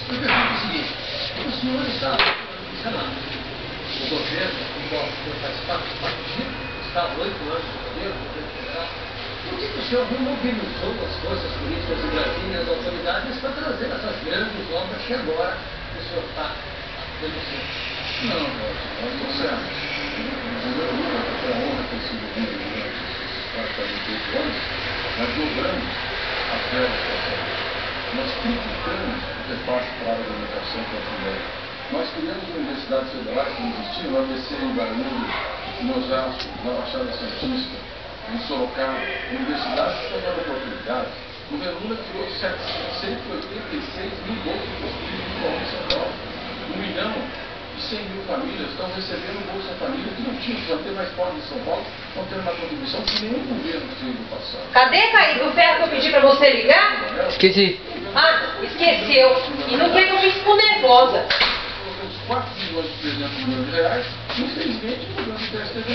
Eu pergunto o seguinte, o senhor está, sei lá, o governo, o qual o senhor faz partido, está há 8 anos no governo federal, por que o senhor não mobilizou as forças políticas do Brasil e as autoridades para trazer essas grandes obras que agora o senhor está denunciando? Não, não certo. Eu nunca tive a honra de ter sido vivo durante esses praticamente 8 anos, mas logramos a fé da situação. Nós criticamos o repasse para a alimentação para a mulher. Nós criamos universidades federais que não existiam, no ABC, em Guarulhos, em Osasco, na Baixada Santista, em Sorocaba, universidades que estão dando oportunidades. O governo Lula criou 786 mil bolsas de estudo em São Paulo, 1.100.000 famílias estão recebendo Bolsa Família que não tinham, para ter mais pobres em São Paulo, estão tendo uma contribuição que nenhum governo fez no passado. Cadê, Caído, o ferro que eu pedi para você ligar? Esqueci. Ah, esqueceu. E não quer que eu me ficou nervosa. Os 4 milhões de R$300 milhões, infelizmente, o governo do PSDB